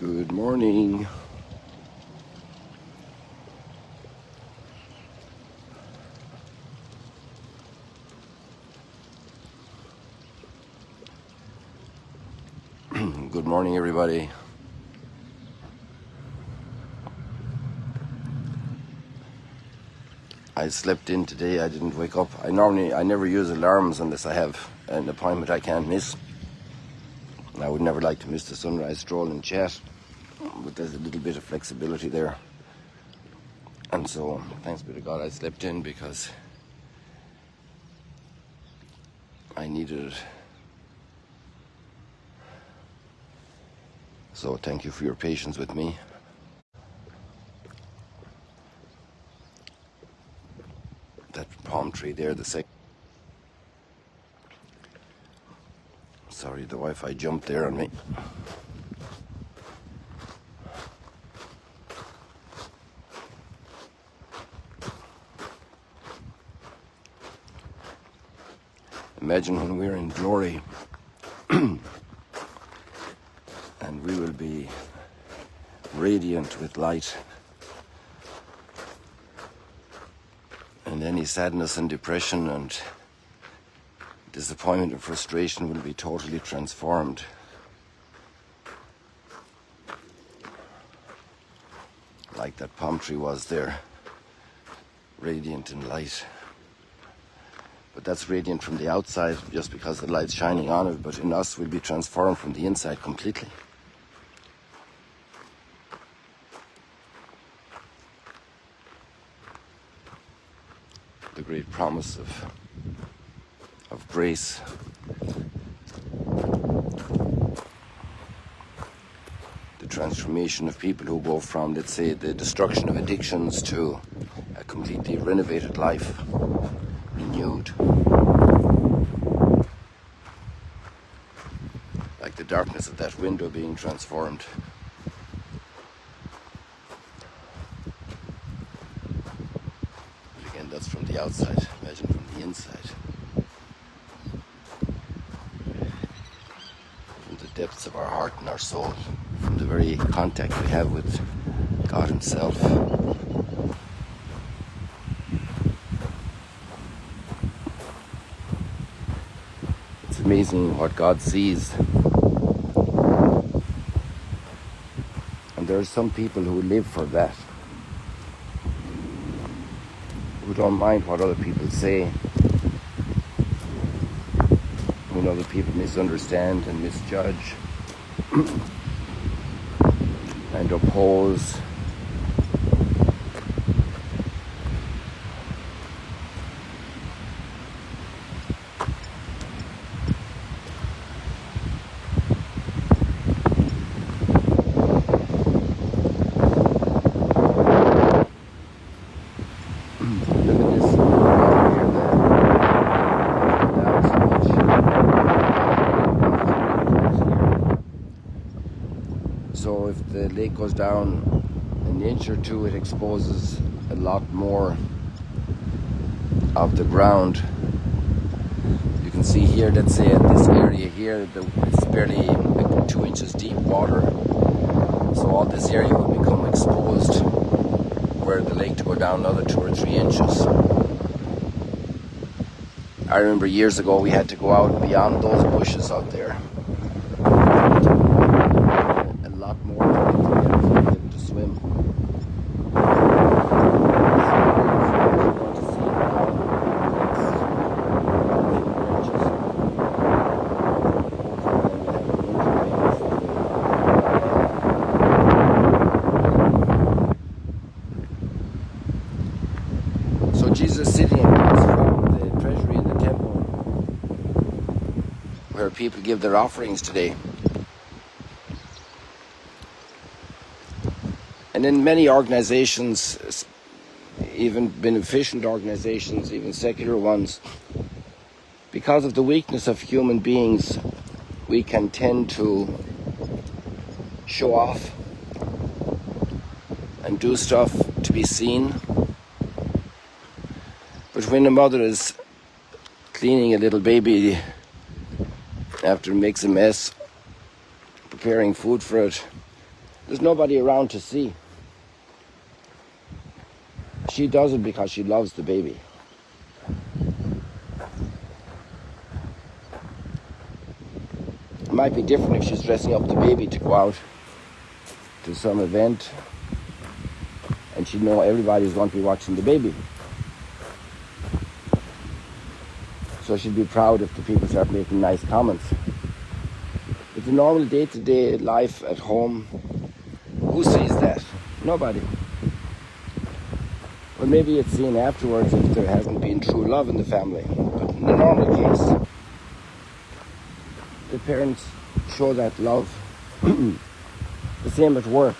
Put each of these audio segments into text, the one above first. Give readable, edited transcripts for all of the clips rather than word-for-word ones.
Good morning. Good morning, everybody. I slept in today. I didn't wake up. I never use alarms unless I have an appointment I can't miss. I would never like to miss the sunrise stroll and chat, but there's a little bit of flexibility there. And so, thanks be to God, I slept in because I needed it. So thank you for your patience with me. That palm tree there, Sorry, the Wi-Fi jumped there on me. Imagine when we're in glory and we will be radiant with light, and any sadness and depression and disappointment and frustration will be totally transformed. Like that palm tree was there, radiant in light. But that's radiant from the outside just because the light's shining on it, but in us we'll be transformed from the inside completely. The great promise of grace. The transformation of people who go from, let's say, the destruction of addictions to a completely renovated life, renewed. Like the darkness of that window being transformed. But again, that's from the outside. Imagine from the inside. From the depths of our heart and our soul. From the very contact we have with God Himself. It's amazing what God sees. And there are some people who live for that. Who don't mind what other people say. When other people misunderstand and misjudge. And oppose. So if the lake goes down an inch or two, it exposes a lot more of the ground. You can see here, let's say at this area here, it's barely like 2 inches deep water. So all this area will become exposed were the lake to go down another 2 or 3 inches. I remember years ago we had to go out beyond those bushes out there. A lot more to get to swim. So Jesus sitting across from the treasury in the temple where people give their offerings today. And in many organizations, even beneficent organizations, even secular ones, because of the weakness of human beings, we can tend to show off and do stuff to be seen. But when a mother is cleaning a little baby after it makes a mess, preparing food for it, There's nobody around to see. She does it because she loves the baby. It might be different if she's dressing up the baby to go out to some event and she'd know everybody's going to be watching the baby. So she'd be proud if the people start making nice comments. But the normal day-to-day life at home, who sees that? Nobody. Well, maybe it's seen afterwards if there hasn't been true love in the family. But in the normal case, the parents show that love. The same at work.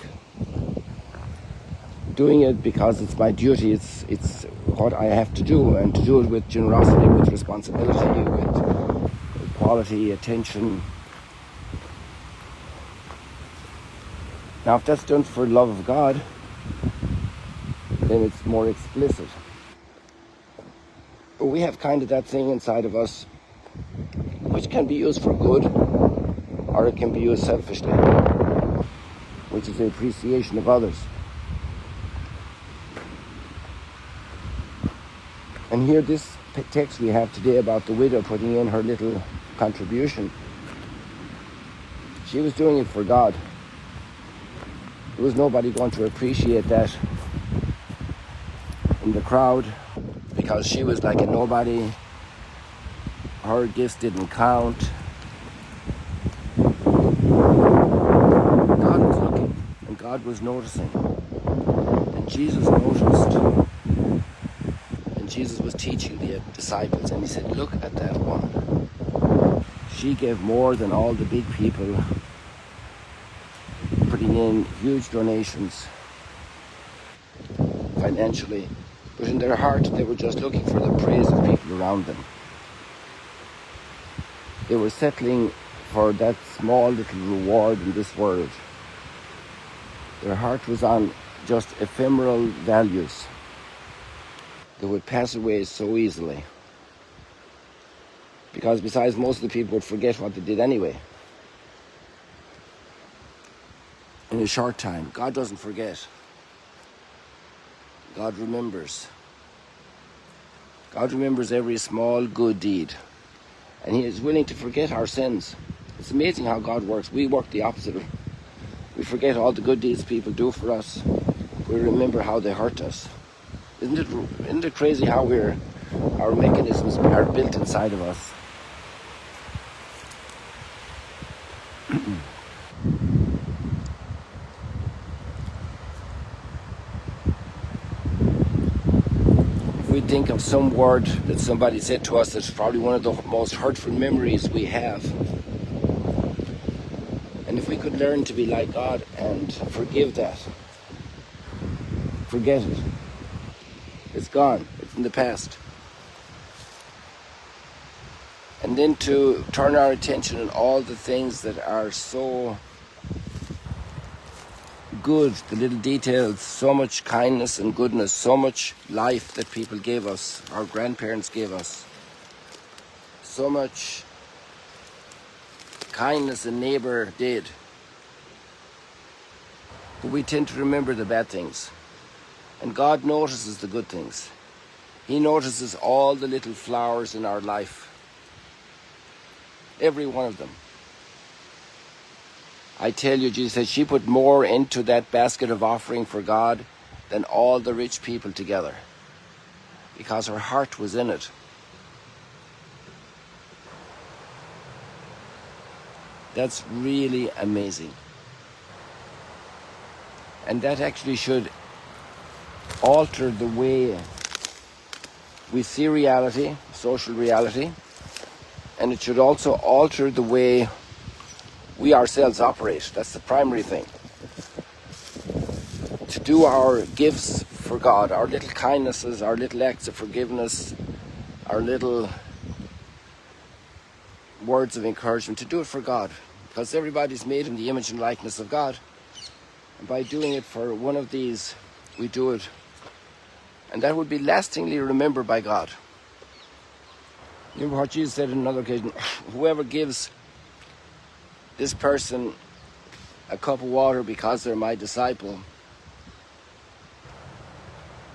Doing it because it's my duty, it's what I have to do, and to do it with generosity, with responsibility, with quality, attention. Now if that's done for love of God, then it's more explicit. But we have kind of that thing inside of us which can be used for good or it can be used selfishly, which is the appreciation of others. And here this text we have today about the widow putting in her little contribution. She was doing it for God. There was nobody going to appreciate that in the crowd because she was like a nobody. Her gifts didn't count. God was looking and God was noticing. And Jesus noticed. Jesus was teaching the disciples and he said, look at that woman. She gave more than all the big people, putting in huge donations financially, but in their heart they were just looking for the praise of people around them. They were settling for that small little reward in this world. Their heart was on just ephemeral values that would pass away so easily. Because besides, most of the people would forget what they did anyway. In a short time. God doesn't forget. God remembers. God remembers every small good deed. And he is willing to forget our sins. It's amazing how God works. We work the opposite. We forget all the good deeds people do for us. We remember how they hurt us. Isn't it crazy how our mechanisms are built inside of us? If we think of some word that somebody said to us that's probably one of the most hurtful memories we have, and if we could learn to be like God and forgive that, forget it. It's gone. It's in the past. And then to turn our attention on all the things that are so good, the little details, so much kindness and goodness, so much life that people gave us, our grandparents gave us, so much kindness a neighbor did. But we tend to remember the bad things. And God notices the good things. He notices all the little flowers in our life. Every one of them. I tell you, Jesus said, she put more into that basket of offering for God than all the rich people together. Because her heart was in it. That's really amazing. And that actually should alter the way we see reality, social reality, and it should also alter the way we ourselves operate. That's the primary thing. To do our gifts for God, our little kindnesses, our little acts of forgiveness, our little words of encouragement, to do it for God, because everybody's made in the image and likeness of God, and by doing it for one of these, we do it. And that would be lastingly remembered by God. Remember what Jesus said on another occasion, whoever gives this person a cup of water because they're my disciple,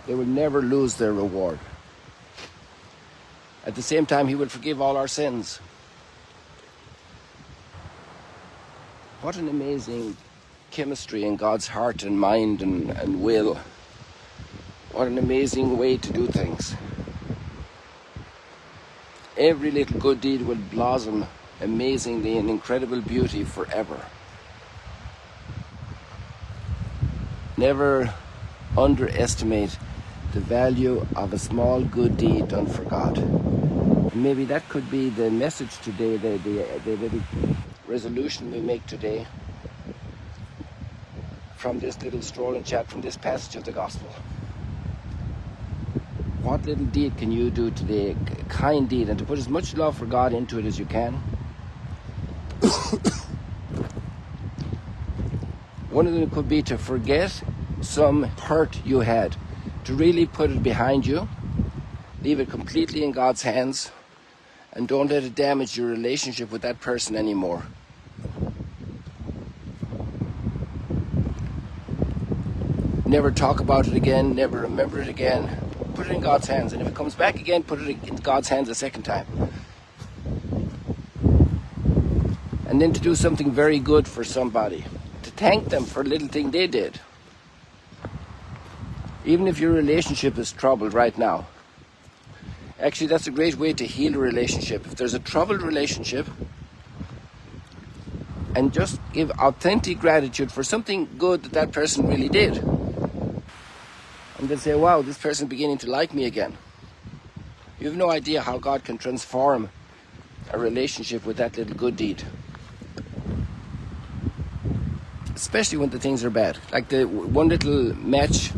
they will never lose their reward. At the same time, he will forgive all our sins. What an amazing chemistry in God's heart and mind and will. What an amazing way to do things. Every little good deed will blossom amazingly in incredible beauty forever. Never underestimate the value of a small good deed done for God. And maybe that could be the message today, the little resolution we make today from this little stroll and chat from this passage of the Gospel. What little deed can you do today, a kind deed, and to put as much love for God into it as you can? One of them could be to forget some hurt you had, to really put it behind you, leave it completely in God's hands, and don't let it damage your relationship with that person anymore. Never talk about it again, never remember it again. Put it in God's hands, and if it comes back again, put it in God's hands a second time. And then to do something very good for somebody, to thank them for a little thing they did. Even if your relationship is troubled right now. Actually, that's a great way to heal a relationship. If there's a troubled relationship, and just give authentic gratitude for something good that person really did. And then say, wow, this person's beginning to like me again. You have no idea how God can transform a relationship with that little good deed. Especially when the things are bad. Like the one little match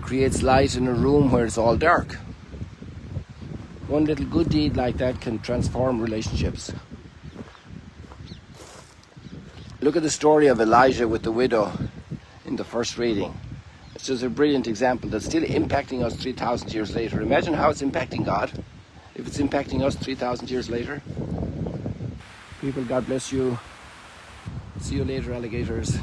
creates light in a room where it's all dark. One little good deed like that can transform relationships. Look at the story of Elijah with the widow in the first reading. It's just a brilliant example that's still impacting us 3,000 years later. Imagine how it's impacting God if it's impacting us 3,000 years later. People, God bless you. See you later, alligators.